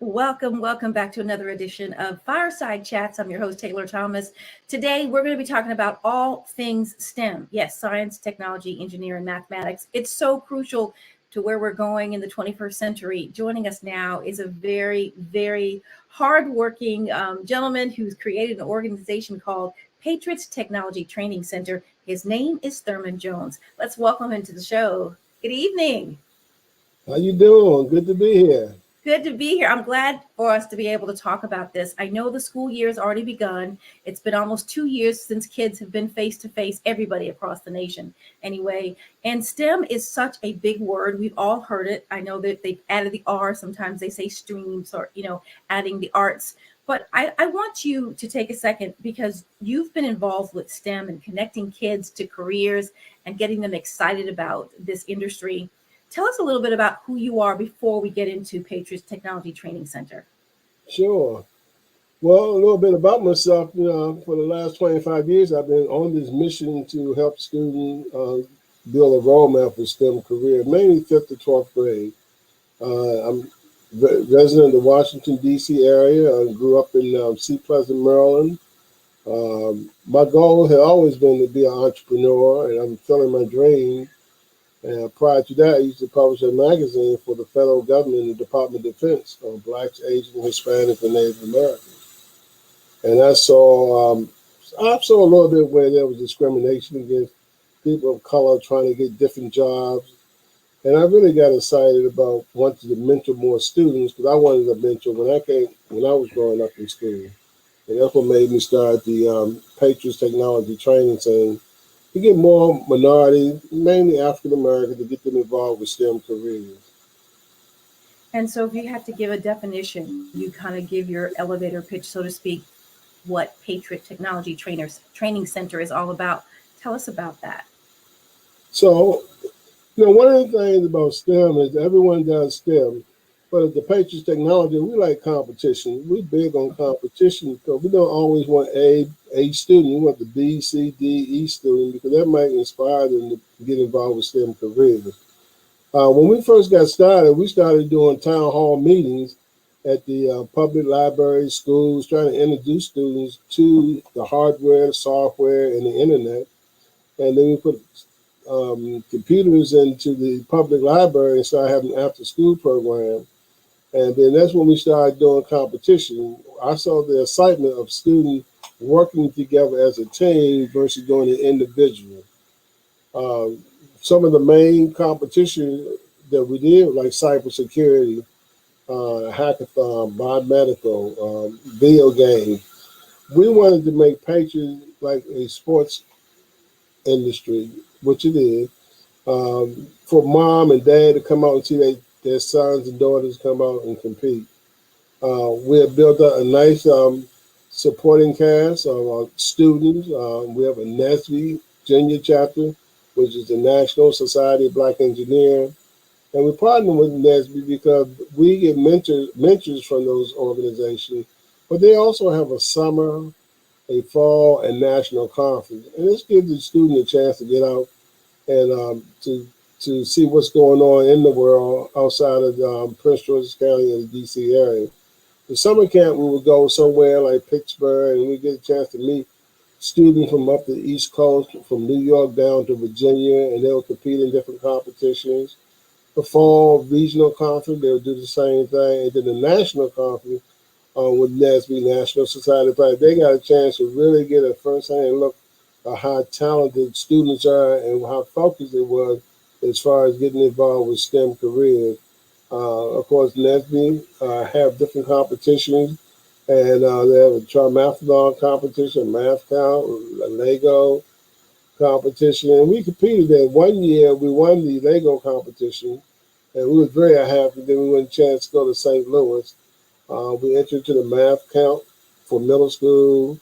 Welcome back to another edition of Fireside Chats. I'm your host, Taylor Thomas. Today, we're going to be talking about all things STEM. Yes, science, technology, engineering, mathematics. It's so crucial to where we're going in the 21st century. Joining us now is a very hardworking gentleman who's created an organization called Patriots Technology Training Center. His name is Thurman Jones. Let's welcome him to the show. Good evening. How you doing? Good to be here. Good to be here. I'm glad for us to be able to talk about this. I know the school year has already begun. It's been almost 2 years since kids have been face to face, everybody across the nation anyway. And STEM is such a big word. We've all heard it. I know that they've added the R. Sometimes they say streams or, adding the arts. But I want you to take a second because you've been involved with STEM and connecting kids to careers and getting them excited about this industry. Tell us a little bit about who you are before we get into Patriots Technology Training Center. Sure. Well, a little bit about myself. For the last 25 years, I've been on this mission to help students build a roadmap for STEM career, mainly 5th to 12th grade. I'm resident of the Washington, D.C. area. I grew up in Sea Pleasant, Maryland. My goal had always been to be an entrepreneur, and I'm fulfilling my dream. And prior to that, I used to publish a magazine for the federal government and the Department of Defense on Blacks, Asians, Hispanics, and Native Americans. And I saw a little bit where there was discrimination against people of color trying to get different jobs. And I really got excited about wanting to mentor more students because I wanted to mentor when I was growing up in school. And that's what made me start the Patriots Technology Training Center. To get more minorities, mainly African Americans, to get them involved with STEM careers. And so if you had to give a definition, you kind of give your elevator pitch, so to speak, what Patriot Technology Training Center is all about. Tell us about that. So, one of the things about STEM is everyone does STEM, but at the Patriots Technology, we like competition. We're big on competition because we don't always want A student. We want the B, C, D, E student because that might inspire them to get involved with STEM careers. When we first got started, we started doing town hall meetings at the public libraries, schools, trying to introduce students to the hardware, software, and the internet. And then we put computers into the public library and started having an after-school program. And then that's when we started doing competition. I saw the excitement of students working together as a team versus doing it individually. Some of the main competition that we did, like cybersecurity, hackathon, biomedical, video games. We wanted to make Patriots like a sports industry, which it is, for mom and dad to come out and see their sons and daughters come out and compete. We have built up a nice supporting cast of students. We have a NSBE junior chapter, which is the National Society of Black Engineers. And we partner with NSBE because we get mentors from those organizations, but they also have a summer, a fall, and national conference. And this gives the student a chance to get out and to see what's going on in the world outside of Prince George's County and the D.C. area. The summer camp, we would go somewhere like Pittsburgh, and we get a chance to meet students from up the East Coast, from New York down to Virginia, and they'll compete in different competitions. The fall regional conference, they'll do the same thing. And then the national conference with NSBE, National Society of Black, they got a chance to really get a first-hand look at how talented students are and how focused it was as far as getting involved with STEM careers. Of course, NSBE have different competitions, and they have a trimathlon competition, math count, a Lego competition, and we competed there. One year, we won the Lego competition, and we were very happy. Then we went a chance to go to St. Louis. We entered to the math count for middle school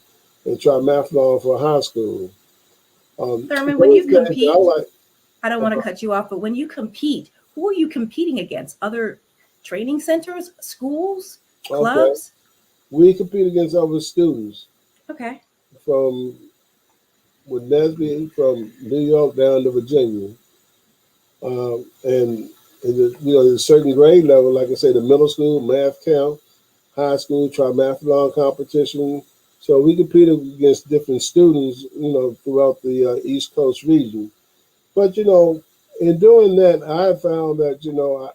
and trimathlon for high school. Thurman, when you compete, I don't want to cut you off, but when you compete, who are you competing against? Other training centers, schools, clubs? Okay. We compete against other students. Okay. With NSBE from New York down to Virginia. And And there's a certain grade level, like I say, the middle school math count, high school triathlon competition. So we competed against different students, throughout the East Coast region. But in doing that, I found that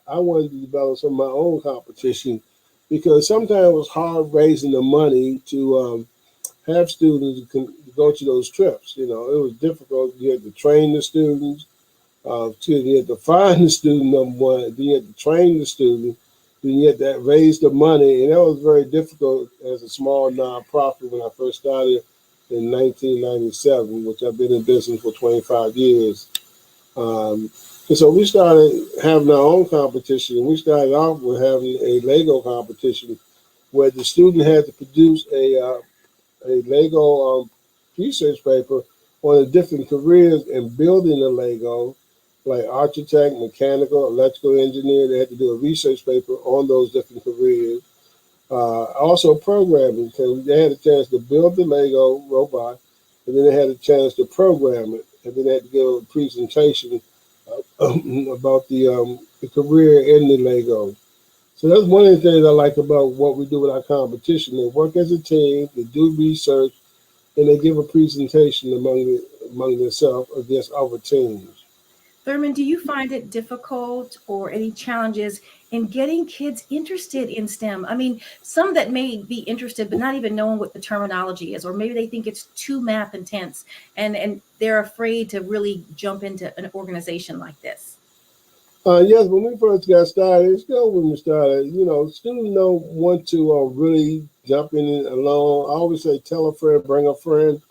I wanted to develop some of my own competition because sometimes it was hard raising the money to have students go to those trips. It was difficult. You had to train the students. You had to find the student, number one. Then you had to train the student. Then you had to raise the money, and that was very difficult as a small nonprofit when I first started in 1997, which I've been in business for 25 years. And so we started having our own competition. We started off with having a Lego competition where the student had to produce a Lego research paper on the different careers in building a Lego, like architect, mechanical, electrical engineer. They had to do a research paper on those different careers. Also programming, because they had a chance to build the Lego robot, and then they had a chance to program it, and then they had to give a presentation about the career in the Lego. So that's one of the things I like about what we do with our competition. They work as a team, they do research, and they give a presentation among themselves against other teams. Thurman, do you find it difficult or any challenges in getting kids interested in STEM? I mean, some that may be interested, but not even knowing what the terminology is, or maybe they think it's too math intense and they're afraid to really jump into an organization like this. Yes, when we first got started, it's still when we started, students don't want to really jump in it alone. I always say, tell a friend, bring a friend.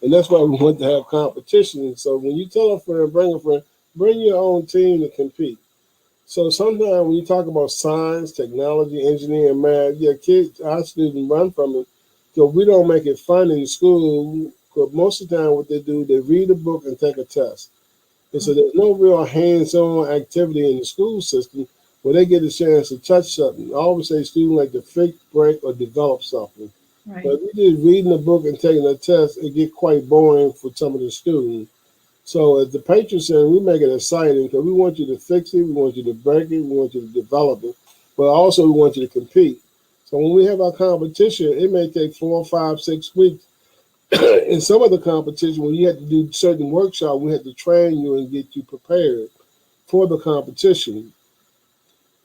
And that's why we want to have competition. So when you tell a friend, bring your own team to compete. So sometimes when you talk about science, technology, engineering, math, yeah, kids, our students run from it because we don't make it fun in school. Because most of the time what they do, they read a book and take a test. And so there's no real hands-on activity in the school system where they get a chance to touch something. I always say students like to fix, break, or develop something. Right. But if you're just reading a book and taking a test, it get quite boring for some of the students. So at the Patriot Center, we make it exciting because we want you to fix it, we want you to break it, we want you to develop it, but also we want you to compete. So when we have our competition, it may take 4, 5, 6 weeks. In some of the competition, when you had to do certain workshops, we had to train you and get you prepared for the competition.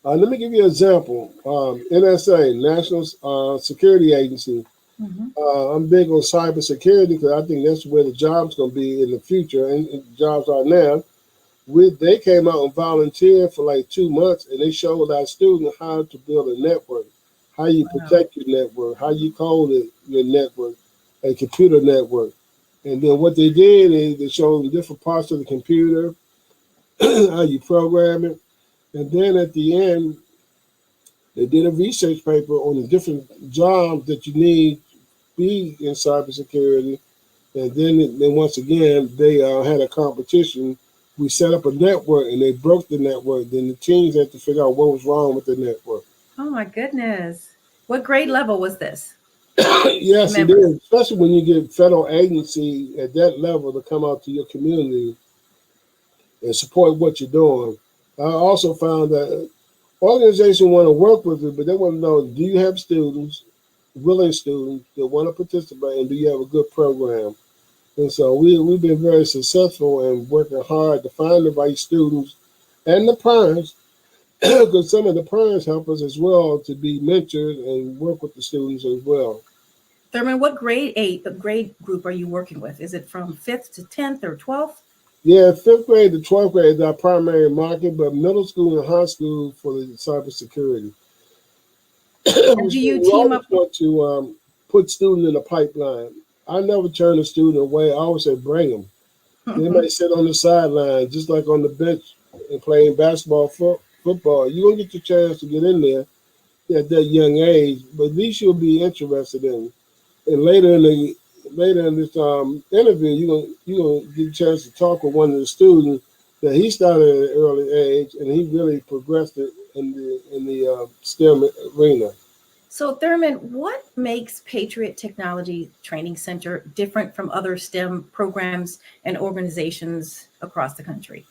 Let me give you an example. NSA, National Security Agency. Mm-hmm. I'm big on cybersecurity because I think that's where the jobs going to be in the future, and jobs are now. They came out and volunteered for like 2 months, and they showed our students how to build a network, how you protect your network, how you code your network, a computer network. And then what they did is they showed them different parts of the computer, how you program it. And then at the end, they did a research paper on the different jobs that you need to be in cybersecurity. And then once again, they had a competition. We set up a network and they broke the network. Then the teams had to figure out what was wrong with the network. Oh my goodness. What grade level was this? Yes, it is. Especially when you get federal agency at that level to come out to your community and support what you're doing. I also found that organizations want to work with you, but they want to know, do you have students, willing students that want to participate, and do you have a good program? And so we've been very successful in working hard to find the right students and the parents, because some of the parents help us as well to be mentors and work with the students as well. Thurman, what grade group are you working with? Is it from 5th to 10th or 12th? Yeah, 5th grade to 12th grade is our primary market, but middle school and high school for the cybersecurity. And do you We team always up? want to put students in the pipeline. I never turn a student away. I always say bring them. They may sit on the sideline, just like on the bench and playing basketball, football. You're going to get your chance to get in there at that young age, but at least you'll be interested in. And later in this interview, you're gonna get a chance to talk with one of the students that he started at an early age, and he really progressed it in the STEM arena. So Thurman, what makes Patriot Technology Training Center different from other STEM programs and organizations across the country?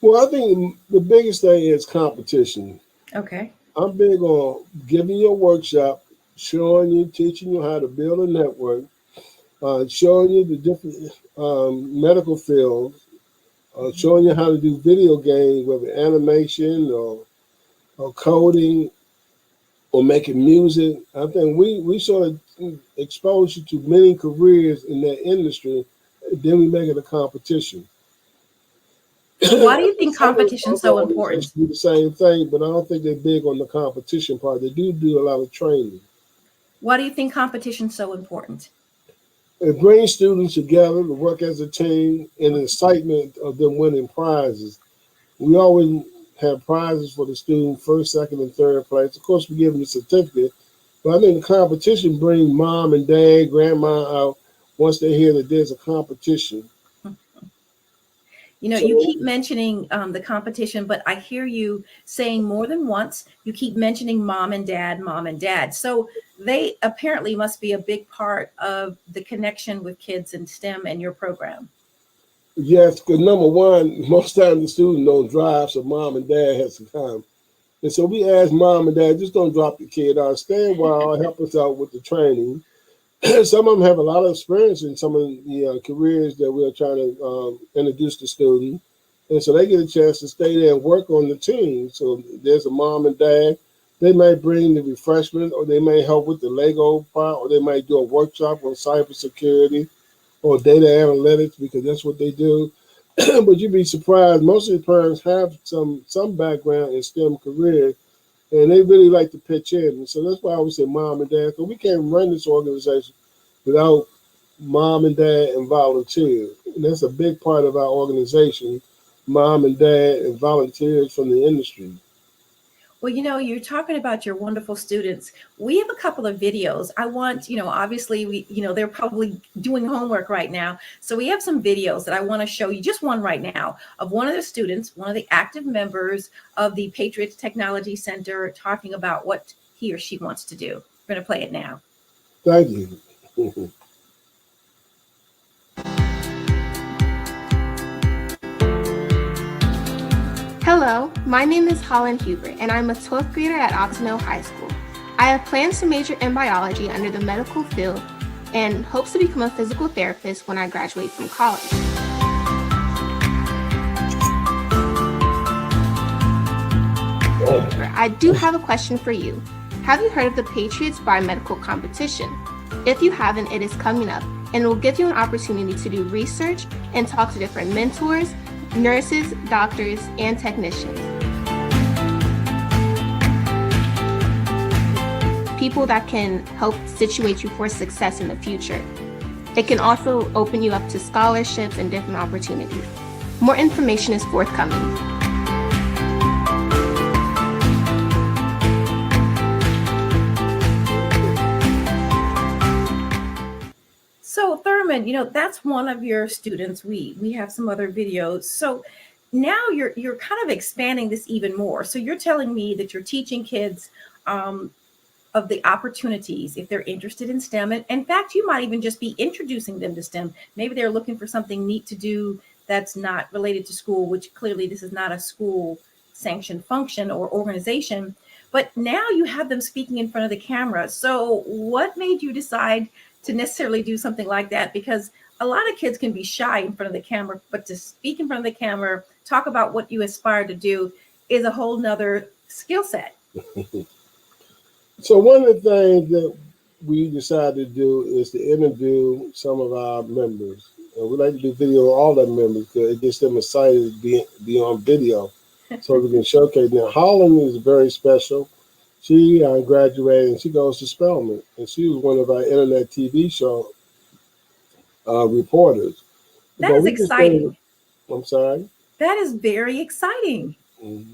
Well, I think the biggest thing is competition. Okay. I'm big on giving you a workshop, showing you, teaching you how to build a network, showing you the different medical fields, showing you how to do video games, whether animation or coding or making music. I think we sort of expose you to many careers in that industry. Then we make it a competition. Why do you think Other competition's so organizations important? do the same thing, but I don't think they're big on the competition part. They do a lot of training. Why do you think competition's so important? It brings students together to work as a team and the excitement of them winning prizes. We always have prizes for the student, first, second, and third place. Of course, we give them a certificate, but I think the competition brings mom and dad, grandma out once they hear that there's a competition. You know, you So, keep mentioning the competition, but I hear you saying more than once, you keep mentioning mom and dad, mom and dad. So they apparently must be a big part of the connection with kids in STEM and your program. yes, because number one, most times the student don't drive, so mom and dad has to come. And so we ask mom and dad, just don't drop the kid out. Stay a while, help us out with the training. Some of them have a lot of experience in some of the careers that we're trying to introduce to students. And so they get a chance to stay there and work on the team. So there's a mom and dad. They might bring the refreshment, or they may help with the Lego part, or they might do a workshop on cybersecurity or data analytics because that's what they do. But you'd be surprised. Most of the parents have some background in STEM careers, and they really like to pitch in. And so that's why I always say mom and dad, because we can't run this organization without mom and dad and volunteers. And that's a big part of our organization, mom and dad and volunteers from the industry. Well, you know, you're talking about your wonderful students. We have a couple of videos. I want, obviously they're probably doing homework right now. So we have some videos that I want to show you, just one right now, of one of the students, one of the active members of the Patriots Technology Center talking about what he or she wants to do. We're going to play it now. Thank you. Hello, my name is Holland Huber, and I'm a 12th grader at Oxnell High School. I have plans to major in biology under the medical field and hopes to become a physical therapist when I graduate from college. I do have a question for you. Have you heard of the Patriots Biomedical Competition? If you haven't, it is coming up, and it will give you an opportunity to do research and talk to different mentors, nurses, doctors, and technicians. People that can help situate you for success in the future. It can also open you up to scholarships and different opportunities. More information is forthcoming. So Thurman, that's one of your students. We have some other videos. So now you're kind of expanding this even more. So you're telling me that you're teaching kids of the opportunities if they're interested in STEM. And in fact, you might even just be introducing them to STEM. Maybe they're looking for something neat to do that's not related to school, which clearly this is not a school sanctioned function or organization. But now you have them speaking in front of the camera. So what made you decide to necessarily do something like that? Because a lot of kids can be shy in front of the camera, but to speak in front of the camera, talk about what you aspire to do is a whole nother skill set. So one of the things that we decided to do is to interview some of our members. And we like to do video of all our members because it gets them excited to be on video so we can showcase them. Holland is very special. She graduated and she goes to Spelman, and she was one of our internet TV show reporters. That But is we just think, exciting. I'm sorry. That is very exciting. Mhm.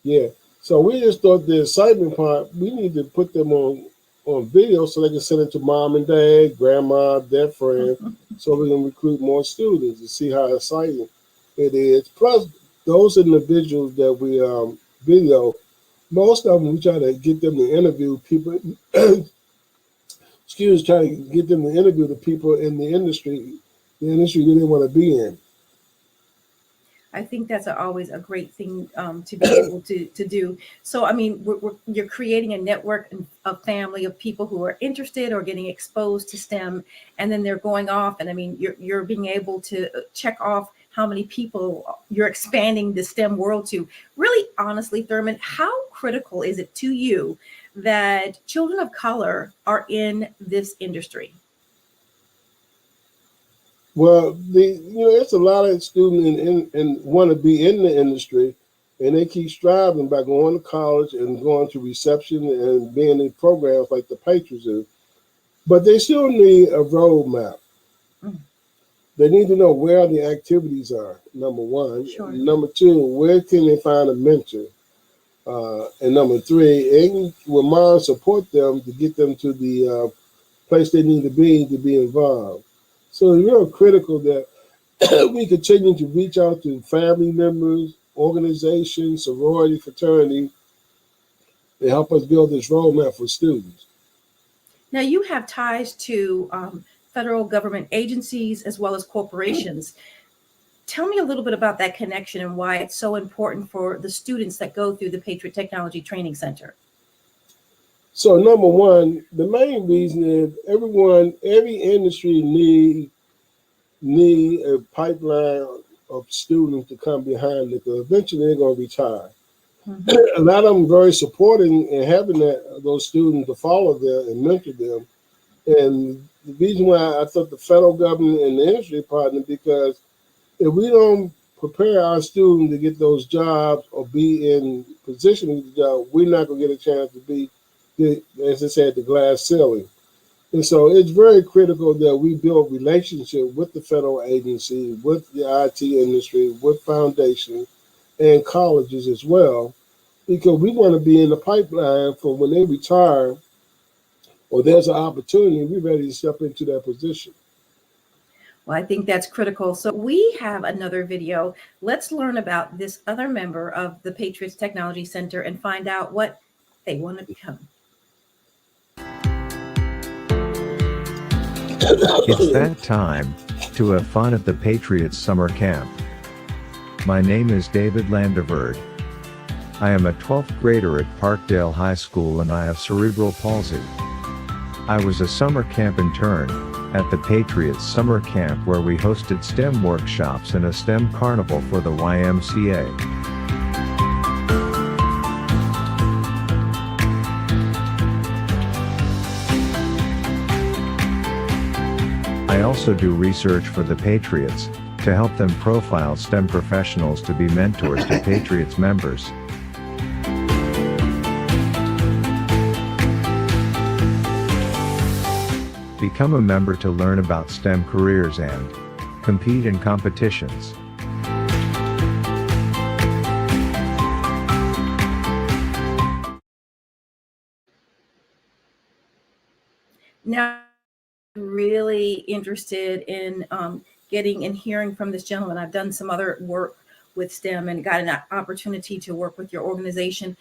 Yeah. So we just thought the excitement part, we need to put them on video so they can send it to mom and dad, grandma, their friends, so we can recruit more students and see how exciting it is. Plus, those individuals that we video, most of them we try to get them to interview people. Try to get them to interview the people in the industry that they want to be in. I think that's always a great thing to be able to do. So, I mean, you're creating a network of family of people who are interested or getting exposed to STEM, and then they're going off. And I mean, you're being able to check off how many people you're expanding the STEM world to. Really, honestly, Thurman, how critical is it to you that children of color are in this industry? Well, it's a lot of students and want to be in the industry, and they keep striving by going to college and going to reception and being in programs like the Patriots do. But they still need a roadmap. Mm. They need to know where the activities are, number one. Sure. Number two, where can they find a mentor? And number three, and will mom support them to get them to the place they need to be involved. So it's real critical that we continue to reach out to family members, organizations, sorority, fraternity, to help us build this roadmap for students. Now, you have ties to federal government agencies as well as corporations. Tell me a little bit about that connection and why it's so important for the students that go through the Patriot Technology Training Center. So number one, the main reason is every industry need a pipeline of students to come behind it, because eventually they're going to retire. Mm-hmm. A lot of them very supporting and having those students to follow them and mentor them. And the reason why I thought the federal government and the industry partner, because if we don't prepare our students to get those jobs or be in position to get the job, we're not going to get a chance to as I said, the glass ceiling. And so it's very critical that we build relationship with the federal agency, with the IT industry, with foundations and colleges as well, because we want to be in the pipeline for when they retire or there's an opportunity, we're ready to step into that position. Well, I think that's critical. So we have another video. Let's learn about this other member of the Patriots Technology Center and find out what they want to become. It's that time to have fun at the Patriots summer camp. My name is David Landaverd. I am a 12th grader at Parkdale High School and I have cerebral palsy. I was a summer camp intern at the Patriots summer camp where we hosted STEM workshops and a STEM carnival for the YMCA. I also do research for the Patriots to help them profile STEM professionals to be mentors to Patriots members. Become a member to learn about STEM careers and compete in competitions. Now, really interested in getting and hearing from this gentleman. I've done some other work with STEM and got an opportunity to work with your organization.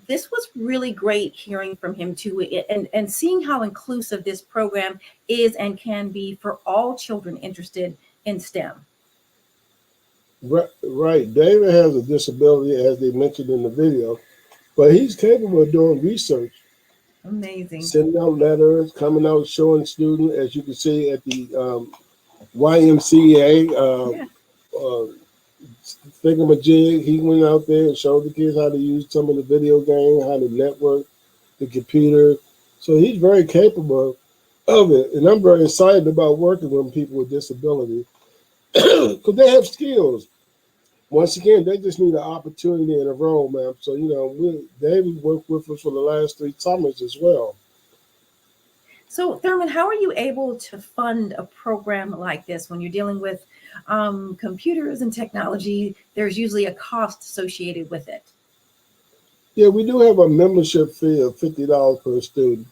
This was really great hearing from him too, and seeing how inclusive this program is and can be for all children interested in STEM. Right. David has a disability, as they mentioned in the video, but he's capable of doing research. Amazing. Sending out letters, coming out, showing students, as you can see at the YMCA thingamajig. He went out there and showed the kids how to use some of the video games, how to network the computer. So he's very capable of it. And I'm very excited about working with people with disabilities because they have skills. Once again, they just need an opportunity and a roadmap. So, David worked with us for the last 3 summers as well. So, Thurman, how are you able to fund a program like this when you're dealing with computers and technology? There's usually a cost associated with it. Yeah, we do have a membership fee of $50 per student.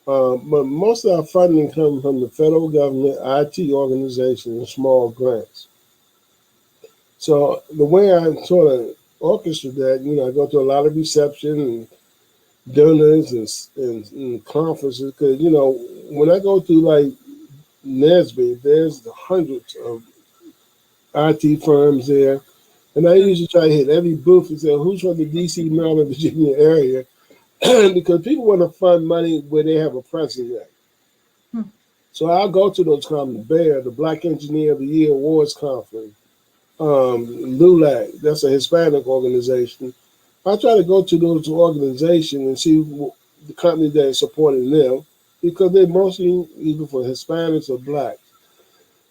But most of our funding comes from the federal government, IT organizations, and small grants. So the way I sort of orchestrate that, I go to a lot of reception and dinners and conferences because, when I go to like NSBE, there's hundreds of IT firms there, And I usually try to hit every booth and say, who's from the DC, Maryland, Virginia area? Because people want to fund money where they have a presence at. Hmm. So I'll go to those conferences, BEAR, the Black Engineer of the Year Awards Conference, LULAC, that's a Hispanic organization. I try to go to those organizations and see the company that is supporting them, because they're mostly either for Hispanics or Black.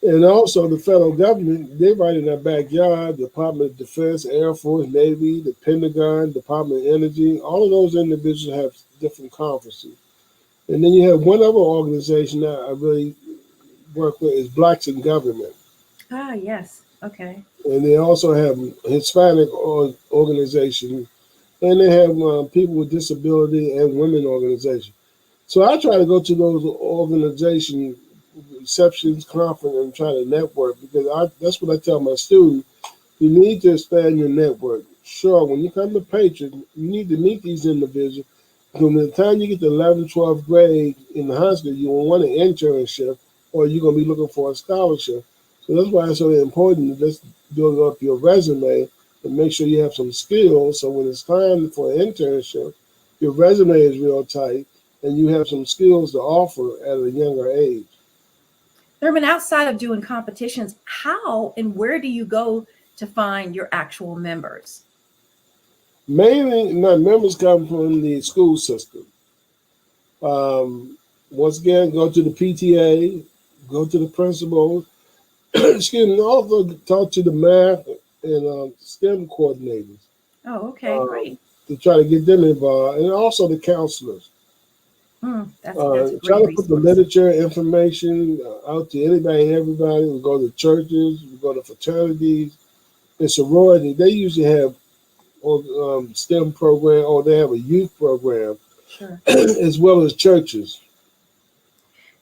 And also the federal government, they right in their backyard, Department of Defense, Air Force, Navy, the Pentagon, Department of Energy, all of those individuals have different conferences. And then you have one other organization that I really work with is Blacks in Government. Ah, yes. Okay. And they also have Hispanic organization, and they have people with disability and women organization. So I try to go to those organization receptions, conference, and try to network, because that's what I tell my students. You need to expand your network. Sure, when you come to Patriot, you need to meet these individuals. From the time you get to 11th, 12th grade in the high school, you will want an internship, or you're going to be looking for a scholarship. So that's why it's so important to just build up your resume and make sure you have some skills. So when it's time for an internship, your resume is real tight and you have some skills to offer at a younger age. Thurman, outside of doing competitions, how and where do you go to find your actual members? Mainly, my members come from the school system. Once again, go to the PTA, go to the principals, excuse me, also talk to the math and STEM coordinators Oh, okay, great. to try to get them involved, and also the counselors. That's a Try great to put the resource. literature information out to anybody and everybody. We go to churches, we go to fraternities, and sorority. They usually have STEM program, or they have a youth program, Sure. as well as churches.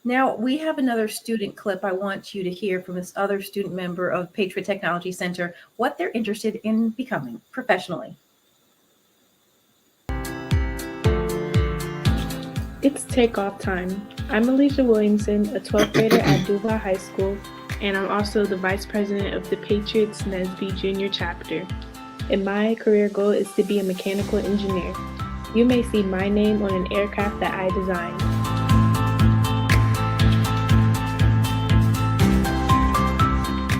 Now, we have another student clip. I want you to hear from this other student member of Patriot Technology Center, what they're interested in becoming professionally. It's takeoff time. I'm Alicia Williamson, a 12th grader at Duval High School, and I'm also the vice president of the Patriots Nesby Junior Chapter. And my career goal is to be a mechanical engineer. You may see my name on an aircraft that I designed.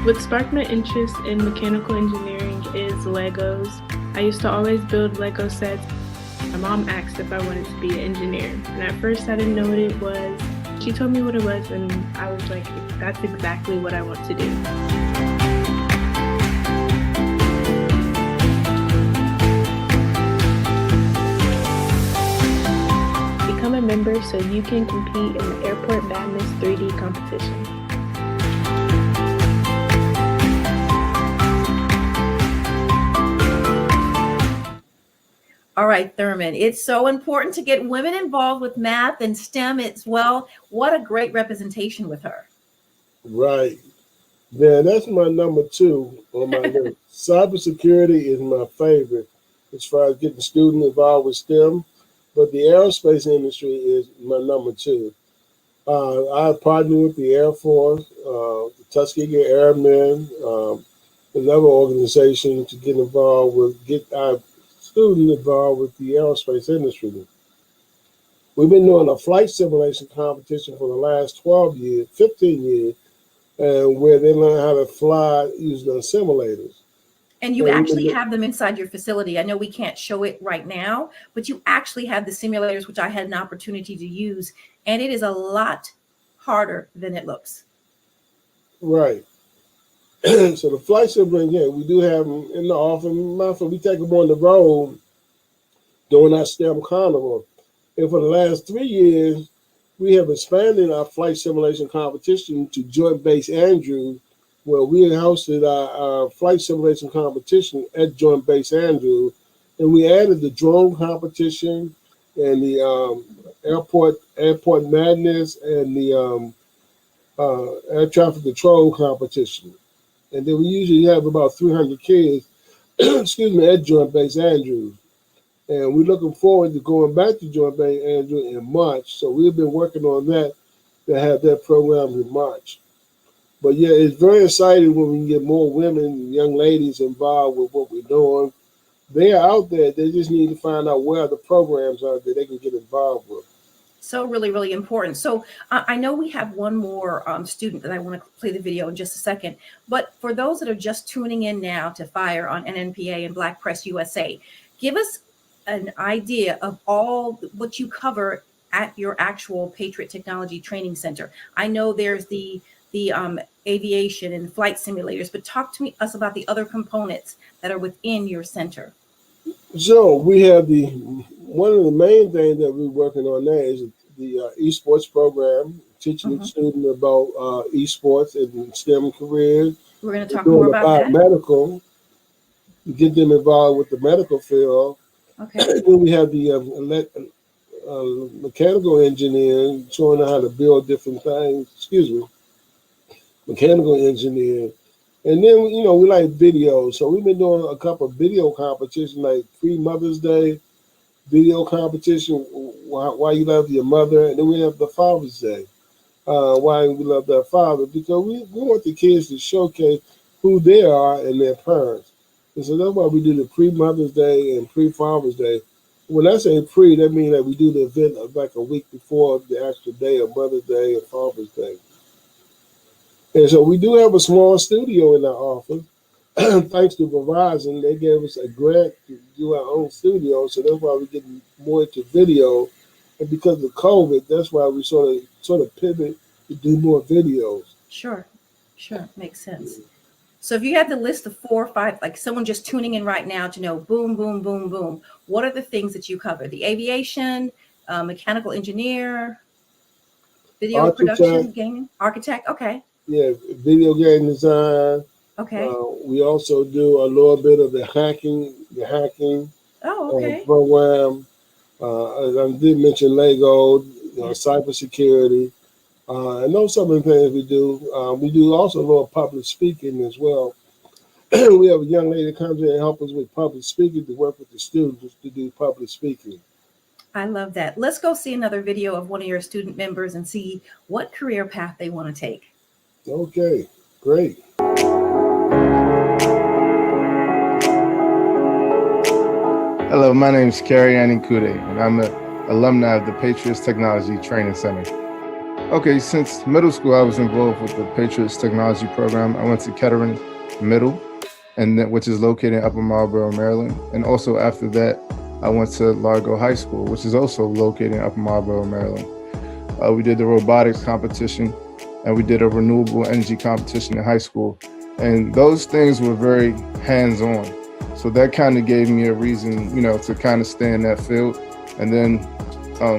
What sparked my interest in mechanical engineering is Legos. I used to always build Lego sets. My mom asked if I wanted to be an engineer, and at first I didn't know what it was. She told me what it was, and I was like, that's exactly what I want to do. Become a member so you can compete in the Airport Madness 3D competition. All right, Thurman, it's so important to get women involved with math and STEM as well. What a great representation with her. Right. Yeah, that's my number 2 on my list. Cybersecurity is my favorite as far as getting students involved with STEM, but the aerospace industry is my number 2. I partner with the Air Force, the Tuskegee Airmen, another organization to get involved with, get our students involved with the aerospace industry. We've been doing a flight simulation competition for the last 12 years, 15 years, where they learn how to fly using the simulators. And you actually have them inside your facility. I know we can't show it right now, but you actually have the simulators, which I had an opportunity to use, and it is a lot harder than it looks. Right. So the flight simulators, yeah, we do have them in the office. We take them on the road during our STEM carnival. And for the last 3 years, we have expanded our flight simulation competition to Joint Base Andrews, where we hosted our flight simulation competition at Joint Base Andrews. And we added the drone competition and the airport madness and the air traffic control competition. And then we usually have about 300 kids, excuse me, at Joint Base Andrews. And we're looking forward to going back to Joint Base Andrews in March. So we've been working on that to have that program in March. But yeah, it's very exciting when we can get more women, young ladies involved with what we're doing. They are out there. They just need to find out where the programs are that they can get involved with. So really, really important. So I know we have one more student that I want to play the video in just a second. But for those that are just tuning in now to Fire on NNPA and Black Press USA, give us an idea of all what you cover at your actual Patriot Technology Training Center. I know there's the aviation and flight simulators, but talk to us about the other components that are within your center. So we have one of the main things that we're working on now is the Esports program, teaching the student about Esports and STEM careers. We're going to talk more about that. Medical, get them involved with the medical field. Okay. Then we have the mechanical engineering, showing them how to build different things. Excuse me, mechanical engineering. And then, we like videos. So we've been doing a couple of video competitions, like pre-Mother's Day video competition, why you love your mother. And then we have the Father's Day, why we love their father. Because we want the kids to showcase who they are and their parents. And so that's why we do the pre-Mother's Day and pre-Father's Day. When I say pre, that means that we do the event like a week before the actual day of Mother's Day and Father's Day. And so we do have a small studio in our office. Thanks to Verizon, they gave us a grant to do our own studio. So that's why we're getting more into video. And because of COVID, that's why we sort of pivot to do more videos. Sure. Makes sense. So if you had the list of 4 or 5, like someone just tuning in right now to know, boom, boom, boom, boom, what are the things that you cover? The aviation, mechanical engineer, video production, gaming, architect. Okay. Yeah, video game design. Okay. We also do a little bit of the hacking program. I did mention Lego, cybersecurity, and those some of the things we do. We do also a little public speaking as well. We have a young lady that comes in and helps us with public speaking to work with the students to do public speaking. I love that. Let's go see another video of one of your student members and see what career path they want to take. Okay, great. Hello, my name is Carrie Anikude, and I'm an alumni of the Patriots Technology Training Center. Okay, since middle school, I was involved with the Patriots Technology program. I went to Kettering Middle, which is located in Upper Marlboro, Maryland. And also after that, I went to Largo High School, which is also located in Upper Marlboro, Maryland. We did the robotics competition, and we did a renewable energy competition in high school. And those things were very hands-on. So that kind of gave me a reason, to kind of stay in that field. And then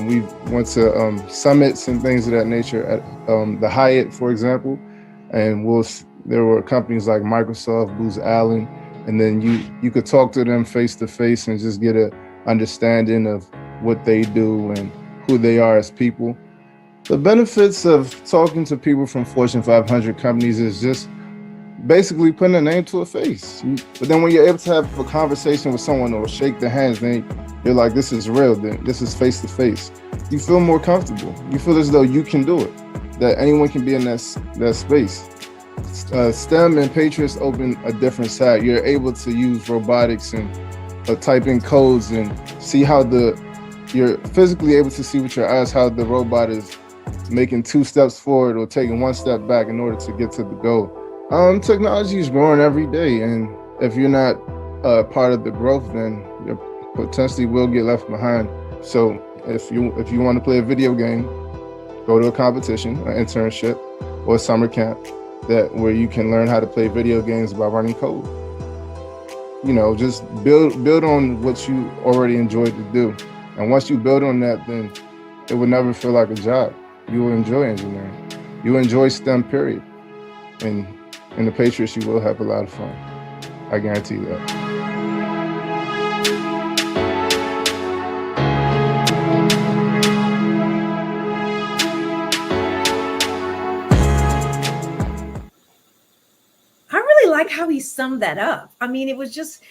we went to summits and things of that nature at the Hyatt, for example. And there were companies like Microsoft, Booz Allen, and then you could talk to them face to face and just get an understanding of what they do and who they are as people. The benefits of talking to people from Fortune 500 companies is just basically putting a name to a face. But then when you're able to have a conversation with someone or shake their hands, then you're like, this is real, then this is face to face. You feel more comfortable. You feel as though you can do it, that anyone can be in that space. STEM and Patriots open a different side. You're able to use robotics and type in codes and see how you're physically able to see with your eyes how the robot is making 2 steps forward or taking 1 step back in order to get to the goal. Technology is growing every day, and if you're not part of the growth, then you potentially will get left behind. So if you want to play a video game, go to a competition, an internship, or a summer camp where you can learn how to play video games by running code. Just build on what you already enjoy to do. And once you build on that, then it will never feel like a job. You will enjoy engineering. You enjoy STEM, period. And in the Patriots, you will have a lot of fun. I guarantee that. How he summed that up. I mean, it was just,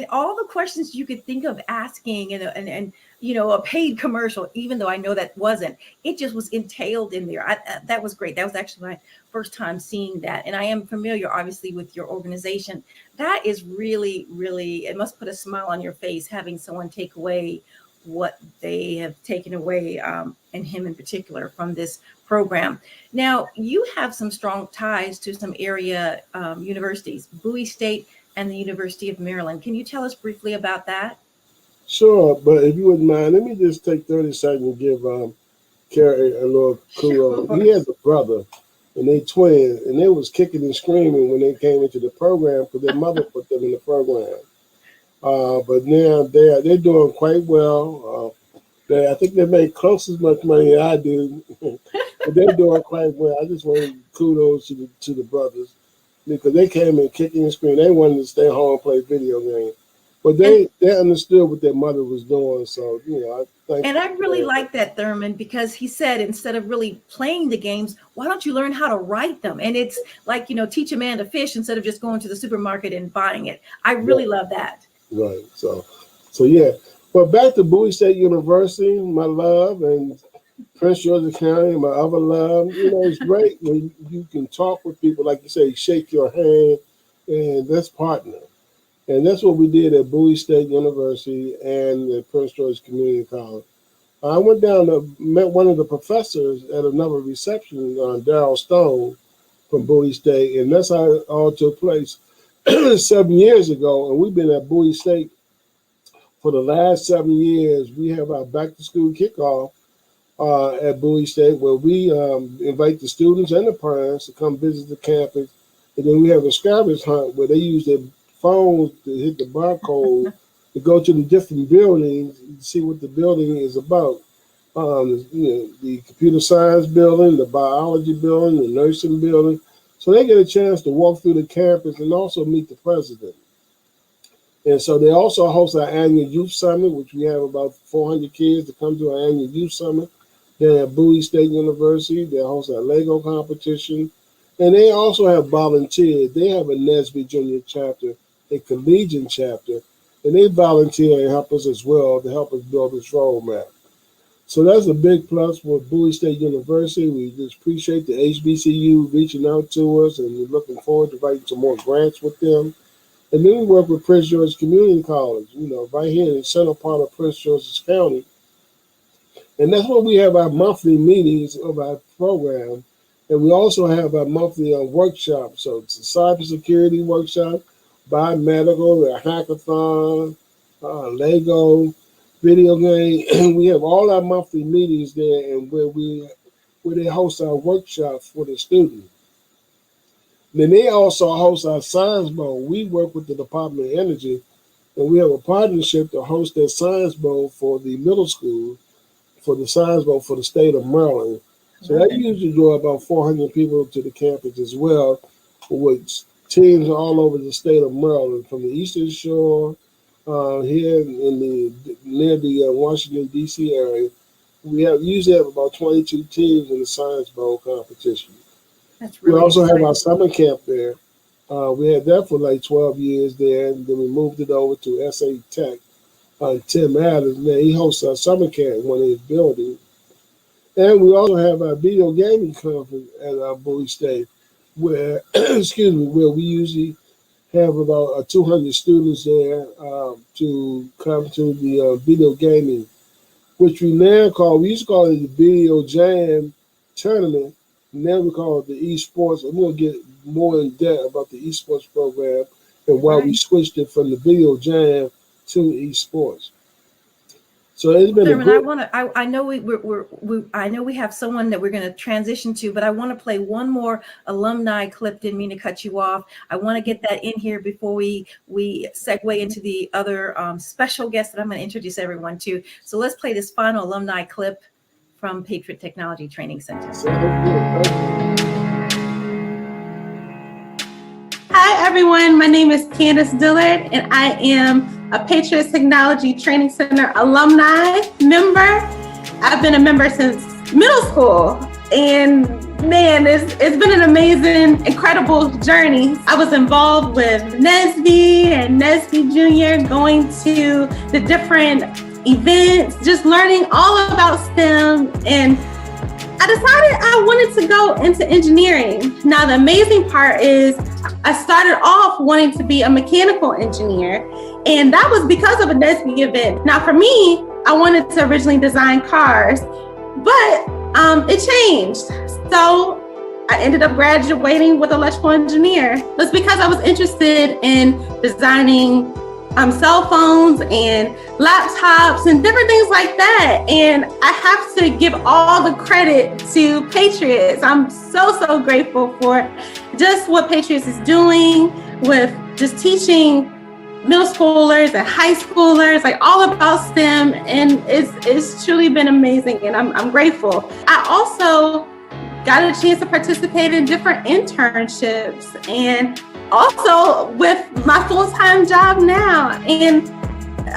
all the questions you could think of asking and a paid commercial, even though I know that wasn't. It just was entailed in there. That was great. That was actually my first time seeing that. And I am familiar, obviously, with your organization. That is really, really, it must put a smile on your face having someone take away what they have taken away, and him in particular, from this program. Now, you have some strong ties to some area universities, Bowie State and the University of Maryland. Can you tell us briefly about that? Sure, but if you wouldn't mind, let me just take 30 seconds and give Kerry a little kudos. Sure. He has a brother, and they twins, and they was kicking and screaming when they came into the program because their mother put them in the program. But now they're doing quite well. I think they make close as much money as I do, but they're doing quite well. I just want to give kudos to the brothers because they came in kicking and screaming. They wanted to stay home and play video games, but they understood what their mother was doing. So I think. And I really like that, Thurman, because he said instead of really playing the games, why don't you learn how to write them? And it's like teach a man to fish instead of just going to the supermarket and buying it. I really love that. Right. So yeah. But back to Bowie State University, my love, and Prince George's County, my other love. It's great when you can talk with people, like you say, shake your hand, and let's partner. And that's what we did at Bowie State University and at Prince George Community College. I went down to met one of the professors at another reception, Darryl Stone from Bowie State, and that's how it all took place 7 years ago. And we've been at Bowie State for the last 7 years. We have our back to school kickoff at Bowie State, where we invite the students and the parents to come visit the campus. And then we have a scavenger hunt where they use their phones to hit the barcode to go to the different buildings and see what the building is about. The computer science building, the biology building, the nursing building. So they get a chance to walk through the campus and also meet the president. And so they also host our annual youth summit, which we have about 400 kids to come to our annual youth summit. Then at Bowie State University, they host our Lego competition. And they also have volunteers. They have a Nesby Junior chapter, a collegiate chapter, and they volunteer and help us as well to help us build this roadmap. So that's a big plus for Bowie State University. We just appreciate the HBCU reaching out to us, and we're looking forward to writing some more grants with them. And then we work with Prince George Community College, right here in the center part of Prince George's County. And that's where we have our monthly meetings of our program. And we also have our monthly workshops. So it's a cybersecurity workshop, biomedical, a hackathon, Lego, video game. We have all our monthly meetings there, and where they host our workshops for the students. Then they also host our Science Bowl. We work with the Department of Energy, and we have a partnership to host their Science Bowl for the middle school, for the Science Bowl for the state of Maryland. So that usually draw about 400 people to the campus as well, with teams all over the state of Maryland, from the Eastern Shore, here near the Washington, D.C. area. We usually have about 22 teams in the Science Bowl competition. That's really we also exciting. have our summer camp there. We had that for like 12 years there, and then we moved it over to SA Tech. Tim Adams, man, he hosts our summer camp in one of his buildings. And we also have our video gaming conference at our Bowie State, where, where we usually have about 200 students there to come to the video gaming, which we used to call it the Video Jam Tournament. Now we call it the Esports. And we'll get more in depth about the Esports program and why we switched it from the Video Jam to Esports. So it's been Thurman, I know I know we have someone that we're going to transition to, but I want to play one more alumni clip. Didn't mean to cut you off. I want to get that in here before we segue into the other special guest that I'm going to introduce everyone to. So let's play this final alumni clip from Patriot Technology Training Center. Hi, everyone. My name is Candace Dillard, and I am a Patriots Technology Training Center alumni member. I've been a member since middle school, and man, it's been an amazing, incredible journey. I was involved with Nesby and Nesby Junior, going to the different events, just learning all about STEM. And I decided I wanted to go into engineering. Now, the amazing part is I started off wanting to be a mechanical engineer, and that was because of a NSBE event. Now, for me, I wanted to originally design cars, but it changed. So I ended up graduating with electrical engineer. It's because I was interested in designing cell phones and laptops and different things like that. And I have to give all the credit to Patriots. I'm so grateful for just what Patriots is doing with just teaching middle schoolers and high schoolers, like all about STEM. And it's truly been amazing, and I'm grateful. I also got a chance to participate in different internships and also with my full-time job now. And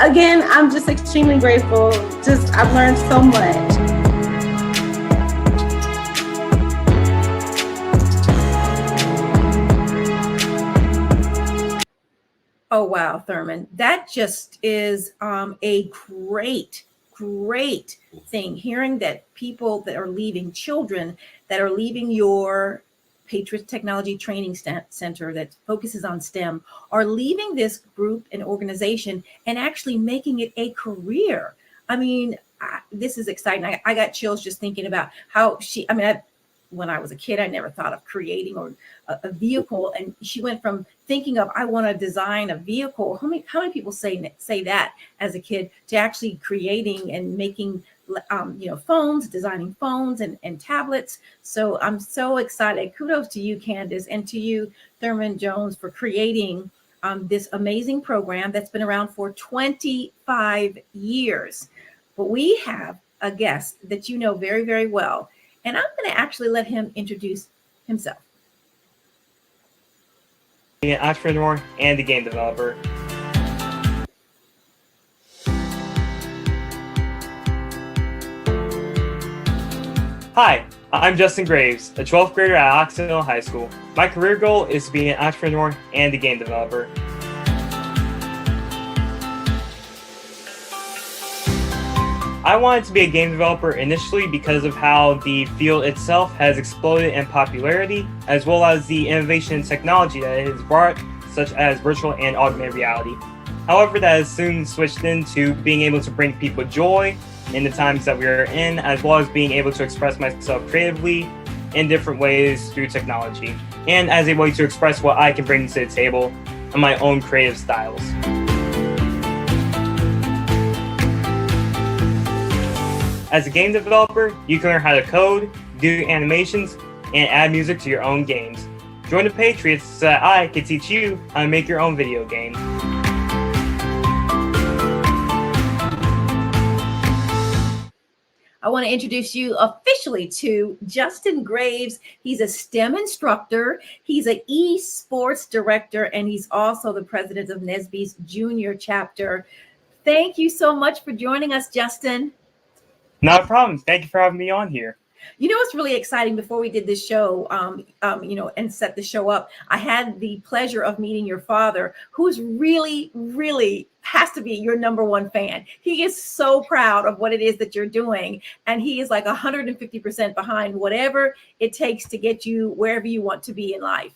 again, I'm just extremely grateful. I've learned so much. Oh, wow, Thurman. That just is a great thing. Hearing that people that are leaving, children that are leaving your Patriots Technology Training Center that focuses on STEM are leaving this group and organization and actually making it a career. I mean, this is exciting. I got chills just thinking about how when I was a kid, I never thought of creating or a vehicle. And she went from thinking of, I want to design a vehicle. How many people say that as a kid, to actually creating and making phones, designing phones and tablets. So I'm so excited. Kudos to you, Candace, and to you, Thurman Jones, for creating this amazing program that's been around for 25 years. But we have a guest that you know very, very well, and I'm going to actually let him introduce himself. An entrepreneur and a game developer. Hi, I'm Justin Graves, a 12th grader at Occidental High School. My career goal is to be an entrepreneur and a game developer. I wanted to be a game developer initially because of how the field itself has exploded in popularity, as well as the innovation in technology that it has brought, such as virtual and augmented reality. However, that has soon switched into being able to bring people joy in the times that we are in, as well as being able to express myself creatively in different ways through technology, and as a way to express what I can bring to the table and my own creative styles. As a game developer, you can learn how to code, do animations, and add music to your own games. Join the Patriots so that I can teach you how to make your own video game. I want to introduce you officially to Justin Graves. He's a STEM instructor. He's an Esports director, and he's also the president of NSBE's junior chapter. Thank you so much for joining us, Justin. Not a problem. Thank you for having me on here. You know what's really exciting? Before we did this show, and set the show up, I had the pleasure of meeting your father, who's really, really has to be your number one fan. He is so proud of what it is that you're doing, and he is like 150% behind whatever it takes to get you wherever you want to be in life.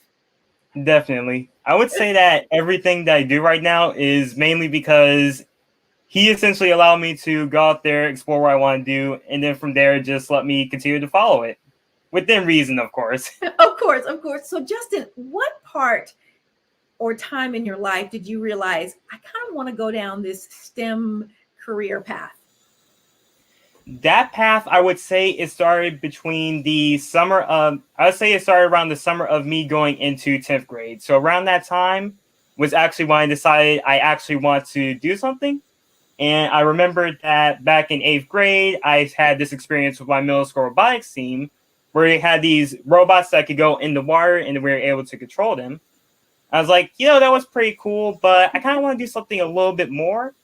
Definitely. I would say that everything that I do right now is mainly because he essentially allowed me to go out there, explore what I want to do, and then from there, just let me continue to follow it. Within reason, of course. Of course. So, Justin, what part or time in your life did you realize, I kind of want to go down this STEM career path? That path, I would say it started between the summer of, I would say it started around the summer of me going into 10th grade. So around that time was actually when I decided I actually want to do something. And I remembered that back in 8th grade, I had this experience with my middle school robotics team where they had these robots that could go in the water and we were able to control them. I was like, that was pretty cool, but I kind of want to do something a little bit more.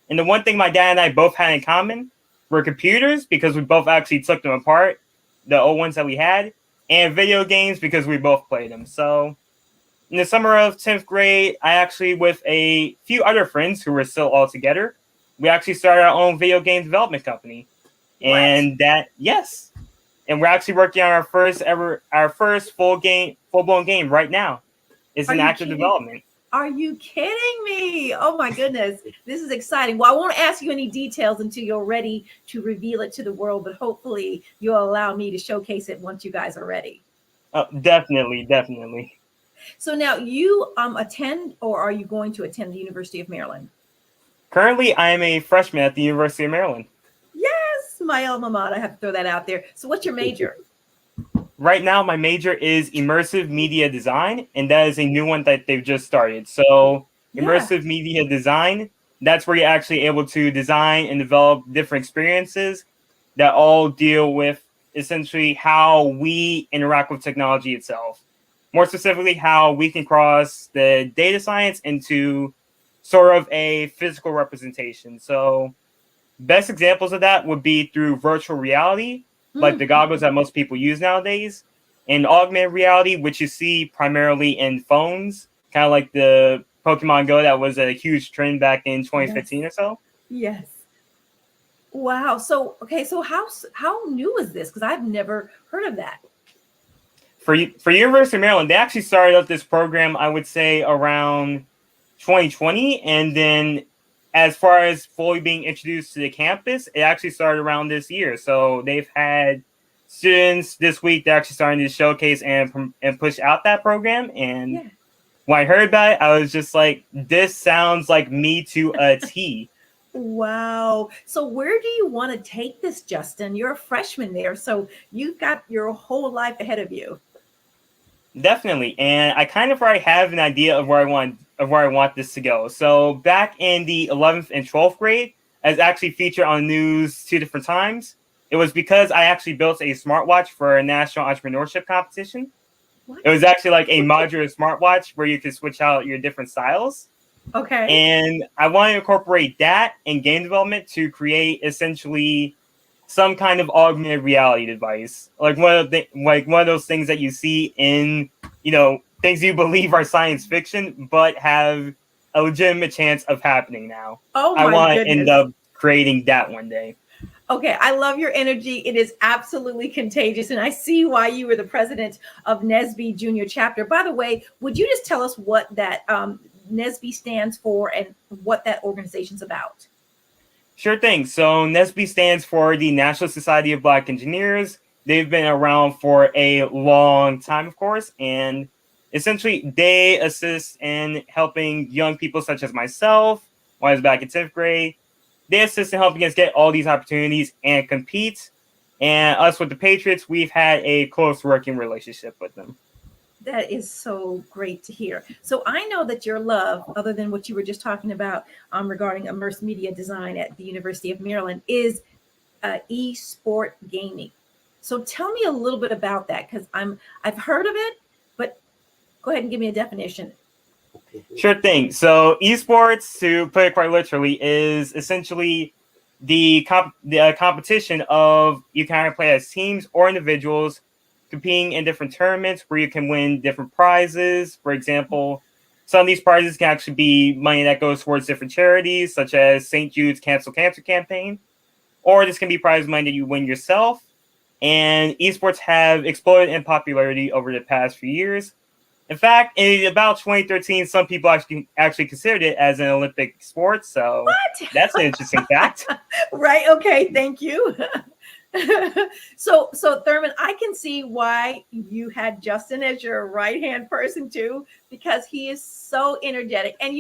And the one thing my dad and I both had in common were computers, because we both actually took them apart, the old ones that we had, and video games because we both played them. So in the summer of 10th grade, I actually, with a few other friends who were still all together, we actually started our own video game development company. What? And and we're actually working on our first full blown game right now. It's in active development. Are you kidding me? Oh my goodness. This is exciting. Well, I won't ask you any details until you're ready to reveal it to the world, but hopefully you'll allow me to showcase it once you guys are ready. Oh, definitely. So now you attend, or are you going to attend the University of Maryland? Currently, I am a freshman at the University of Maryland. Yes, my alma mater. I have to throw that out there. So what's your major? Right now, my major is immersive media design, and that is a new one that they've just started. So immersive media design, that's where you're actually able to design and develop different experiences that all deal with essentially how we interact with technology itself. More specifically, how we can cross the data science into sort of a physical representation. So best examples of that would be through virtual reality, like the goggles that most people use nowadays, and augmented reality, which you see primarily in phones, kind of like the Pokemon Go that was a huge trend back in 2015 or so. Yes. Wow. So, okay. So how new is this? Because I've never heard of that. For University of Maryland, they actually started up this program, I would say, around 2020. And then as far as fully being introduced to the campus, it actually started around this year. So they've had students this week, they're actually starting to showcase and push out that program. And when I heard about it, I was just like, this sounds like me to a T. Wow. So where do you want to take this, Justin? You're a freshman there, so you've got your whole life ahead of you. Definitely. And I kind of already have an idea of where I want this to go. So back in the 11th and 12th grade, as actually featured on the news 2 different times, it was because I actually built a smartwatch for a national entrepreneurship competition. What? It was actually like a modular smartwatch where you could switch out your different styles. Okay. And I want to incorporate that in game development to create essentially some kind of augmented reality device, like one of those things that you see in, things you believe are science fiction, but have a legitimate chance of happening now. Oh my I want to goodness. end up creating that one day. Okay, I love your energy. It is absolutely contagious, and I see why you were the president of NSBE Junior Chapter. By the way, would you just tell us what that NSBE stands for and what that organization's about? Sure thing. So NSBE stands for the National Society of Black Engineers. They've been around for a long time, of course, and essentially they assist in helping young people such as myself when I was back in 10th grade. They assist in helping us get all these opportunities and compete. And us with the Patriots, we've had a close working relationship with them. That is so great to hear. So I know that your love, other than what you were just talking about regarding immersive media design at the University of Maryland, is eSport gaming. So tell me a little bit about that, because I've heard of it, but go ahead and give me a definition. Sure thing. So esports, to put it quite literally, is essentially the competition of you can either play as teams or individuals competing in different tournaments where you can win different prizes. For example, some of these prizes can actually be money that goes towards different charities, such as St. Jude's Cancel Cancer Campaign, or this can be prize money that you win yourself. And esports have exploded in popularity over the past few years. In fact, in about 2013, some people actually considered it as an Olympic sport. So what? That's an interesting fact. Right. Okay. Thank you. So Thurman, I can see why you had Justin as your right-hand person too, because he is so energetic. And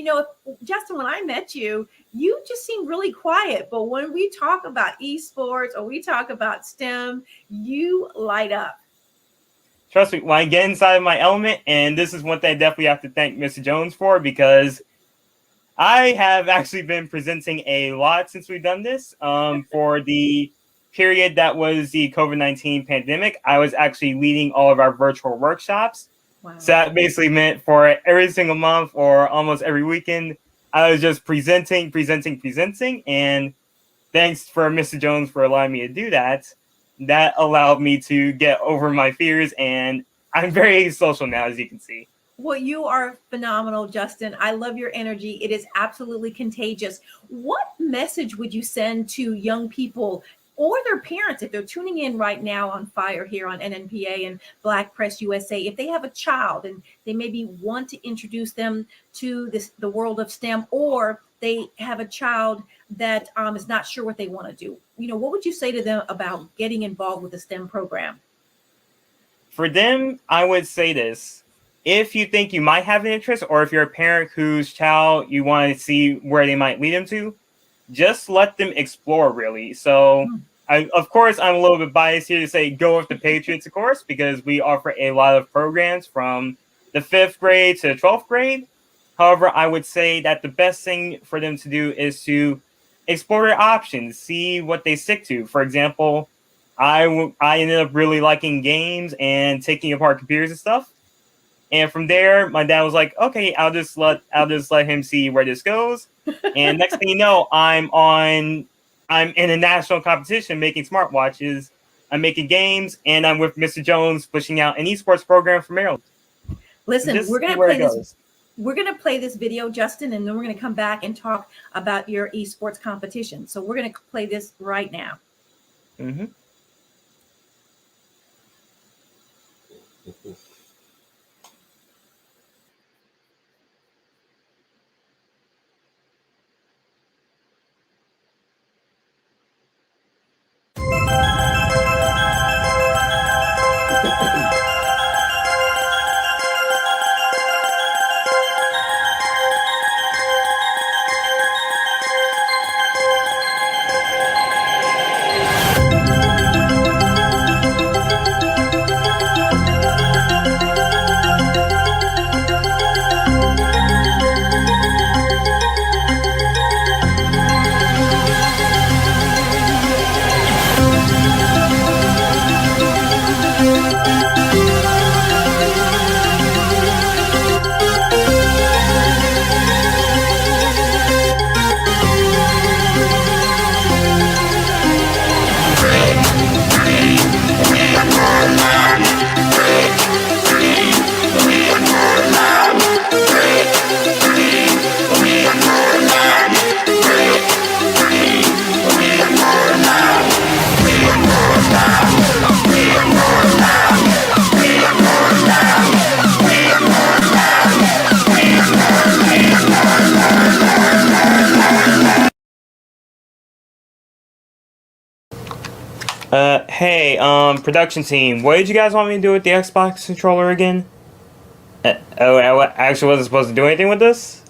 Justin, when I met you, you just seemed really quiet. But when we talk about esports or we talk about STEM, you light up. Trust me, when I get inside of my element, and this is one thing I definitely have to thank Mr. Jones for, because I have actually been presenting a lot since we've done this. For the period that was the COVID-19 pandemic, I was actually leading all of our virtual workshops. Wow. So that basically meant for every single month or almost every weekend, I was just presenting. And thanks for Mr. Jones for allowing me to do that. That allowed me to get over my fears, and I'm very social now, as you can see. Well, you are phenomenal, Justin. I love your energy. It is absolutely contagious. What message would you send to young people or their parents if they're tuning in right now on Fire here on NNPA and Black Press USA? If they have a child and they maybe want to introduce them to the world of STEM, or they have a child that is not sure what they want to do, what would you say to them about getting involved with the STEM program? For them, I would say this. If you think you might have an interest, or if you're a parent whose child you want to see where they might lead them to, just let them explore, really. So, of course, I'm a little bit biased here to say go with the Patriots, of course, because we offer a lot of programs from the 5th grade to the 12th grade. However, I would say that the best thing for them to do is to explore their options, see what they stick to. For example, I ended up really liking games and taking apart computers and stuff. And from there, my dad was like, "Okay, I'll just let him see where this goes." And next thing you know, I'm in a national competition making smartwatches. I'm making games, and I'm with Mr. Jones pushing out an esports program for Maryland. Listen, we're gonna play this. We're gonna play this video, Justin, and then we're gonna come back and talk about your esports competition. So we're gonna play this right now. Mm-hmm. Hey, production team, what did you guys want me to do with the Xbox controller again? I actually wasn't supposed to do anything with this?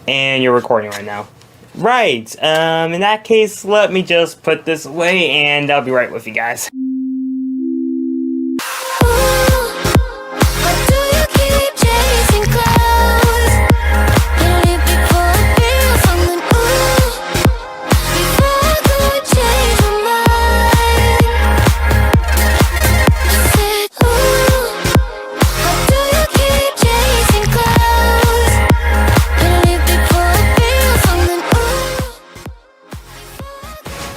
And you're recording right now. Right, in that case, let me just put this away and I'll be right with you guys.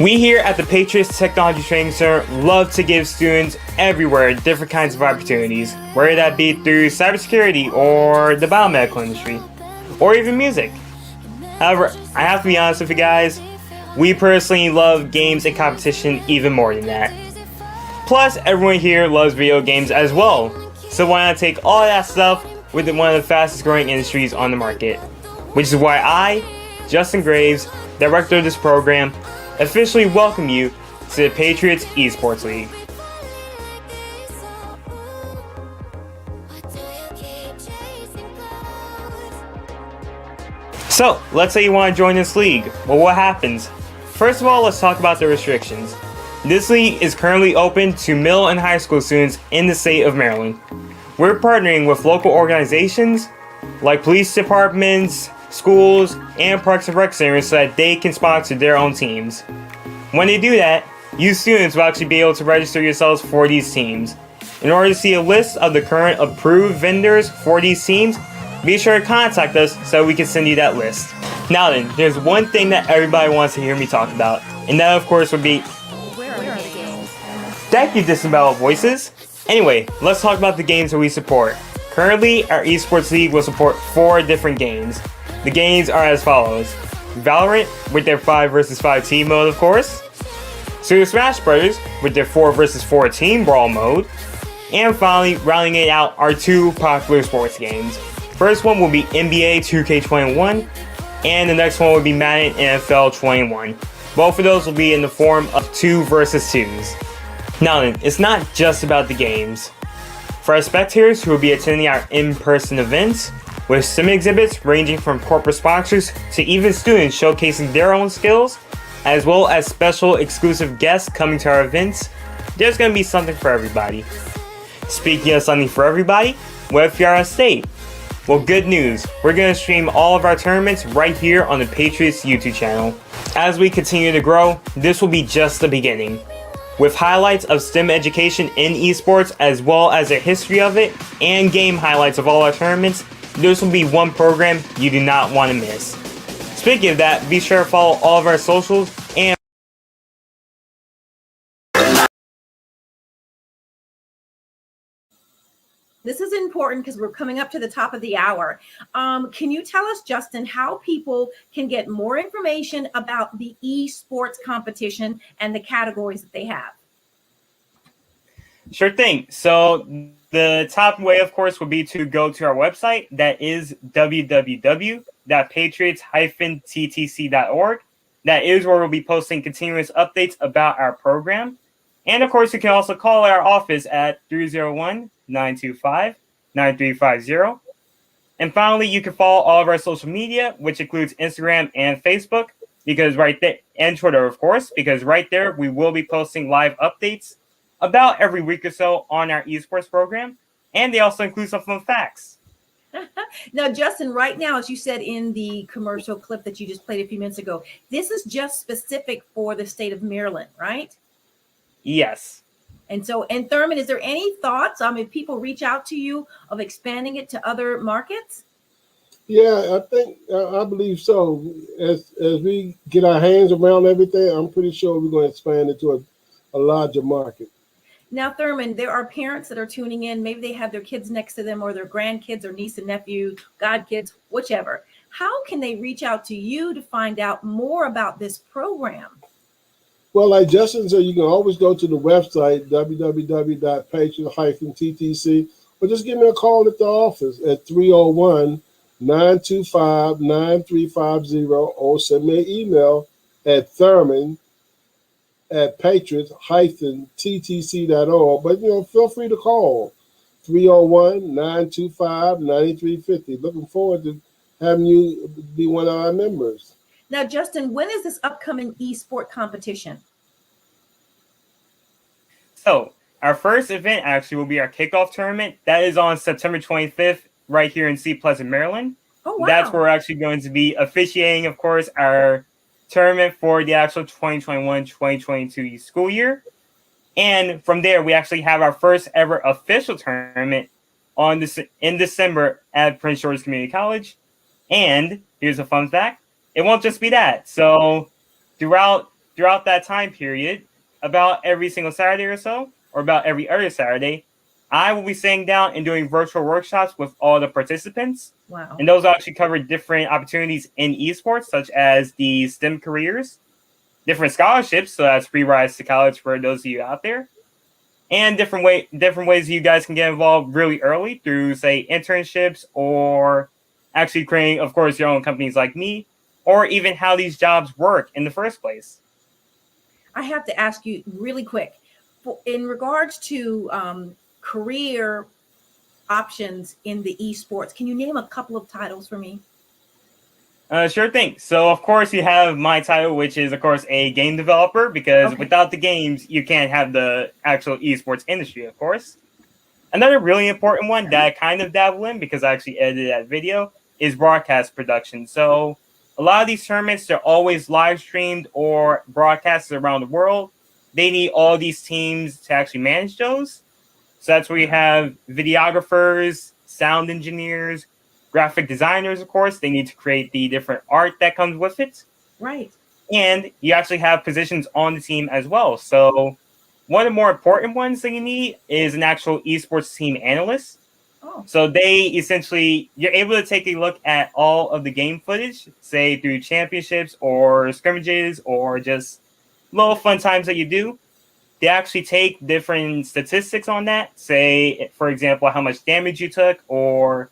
We here at the Patriots Technology Training Center love to give students everywhere different kinds of opportunities, whether that be through cybersecurity or the biomedical industry, or even music. However, I have to be honest with you guys, we personally love games and competition even more than that. Plus, everyone here loves video games as well, so why not take all that stuff with one of the fastest growing industries on the market? Which is why I, Justin Graves, director of this program, officially welcome you to the Patriots Esports League. So, let's say you want to join this league. Well, what happens? First of all, let's talk about the restrictions. This league is currently open to middle and high school students in the state of Maryland. We're partnering with local organizations like police departments, schools, and parks and rec centers so that they can sponsor their own teams. When they do that, you students will actually be able to register yourselves for these teams. In order to see a list of the current approved vendors for these teams, be sure to contact us so we can send you that list. Now then, there's one thing that everybody wants to hear me talk about, and that of course would be, Where are the games? thank you, Disemboweled Voices. Anyway, let's talk about the games that we support. Currently, our Esports League will support 4 different games. The games are as follows: Valorant with their 5 vs 5 team mode, of course; Super Smash Bros. With their 4 vs 4 team brawl mode; and finally, rounding it out, are 2 popular sports games. First one will be NBA 2K21, and the next one will be Madden NFL 21. Both of those will be in the form of 2 vs 2s. Now then, it's not just about the games. For our spectators who will be attending our in-person events, with sim exhibits ranging from corporate sponsors to even students showcasing their own skills, as well as special exclusive guests coming to our events, there's going to be something for everybody. Speaking of something for everybody, what if you're out of state? Well, good news, we're going to stream all of our tournaments right here on the Patriots YouTube channel. As we continue to grow, this will be just the beginning. With highlights of STEM education in esports, as well as a history of it, and game highlights of all our tournaments, this will be one program you do not want to miss. Speaking of that, be sure to follow all of our socials and This is important because we're coming up to the top of the hour. Can you tell us, Justin, how people can get more information about the esports competition and the categories that they have? Sure thing. So the top way, of course, would be to go to our website. That is www.patriots-ttc.org. That is where we'll be posting continuous updates about our program. And of course, you can also call our office at 301-925-9350. And finally, you can follow all of our social media, which includes Instagram and Facebook, because right there, and Twitter, of course, because right there we will be posting live updates about every week or so on our esports program. And they also include some fun facts. Now, Justin, right now, as you said in the commercial clip that you just played a few minutes ago, this is just specific for the state of Maryland, right? Yes. And so, and Thurman, is there any thoughts if people reach out to you of expanding it to other markets? Yeah, I believe so. As we get our hands around everything, I'm pretty sure we're going to expand it to a larger market. Now, Thurman, there are parents that are tuning in. Maybe they have their kids next to them or their grandkids or niece and nephew, godkids, whichever. How can they reach out to you to find out more about this program? Well, like Justin said, you can always go to the website, www.patriot-ttc, or just give me a call at the office at 301-925-9350, or send me an email at Thurman@patriots-ttc.org. But, feel free to call 301-925-9350. Looking forward to having you be one of our members. Now, Justin, when is this upcoming esport competition? So our first event actually will be our kickoff tournament. That is on September 25th, right here in Seat Pleasant, Maryland. Oh, wow. That's where we're actually going to be officiating, of course, our tournament for the actual 2021-2022 school year. And from there, we actually have our first ever official tournament in December at Prince George's Community College. And here's a fun fact. It won't just be that. So throughout that time period, about every single Saturday or so, or about every other Saturday, I will be sitting down and doing virtual workshops with all the participants. Wow. And those actually cover different opportunities in esports, such as the STEM careers, different scholarships, so that's free rides to college for those of you out there, and different ways you guys can get involved really early through, say, internships, or actually creating, of course, your own companies like me, or even how these jobs work in the first place. I have to ask you really quick, in regards to career options in the esports, can you name a couple of titles for me? Sure thing. So, of course, you have my title, which is, of course, a game developer, because without the games, you can't have the actual esports industry, of course. Another really important one that I kind of dabble in, because I actually edited that video, is broadcast production. So a lot of these tournaments, they're always live streamed or broadcasted around the world. They need all these teams to actually manage those. So that's where you have videographers, sound engineers, graphic designers, of course. They need to create the different art that comes with it. Right. And you actually have positions on the team as well. So one of the more important ones that you need is an actual esports team analyst. Oh. So they essentially, you're able to take a look at all of the game footage, say through championships or scrimmages or just little fun times that you do. They actually take different statistics on that, say, for example, how much damage you took or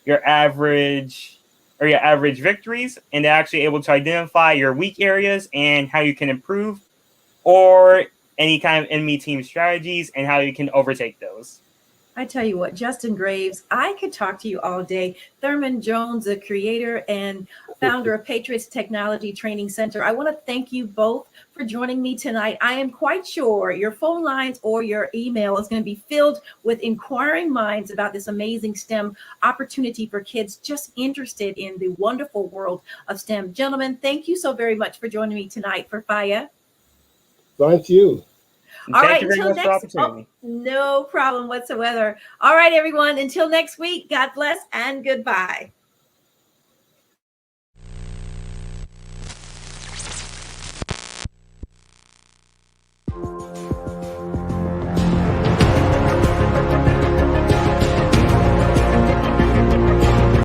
your average victories, and they're actually able to identify your weak areas and how you can improve, or any kind of enemy team strategies and how you can overtake those. I tell you what, Justin Graves, I could talk to you all day. Thurman Jones, the creator and founder of Patriots Technology Training Center. I want to thank you both for joining me tonight. I am quite sure your phone lines or your email is going to be filled with inquiring minds about this amazing STEM opportunity for kids just interested in the wonderful world of STEM. Gentlemen, thank you so very much for joining me tonight for FIA. Thank you. All Thank right, you very until much for the next, opportunity. no problem whatsoever. All right, everyone, until next week, God bless and goodbye.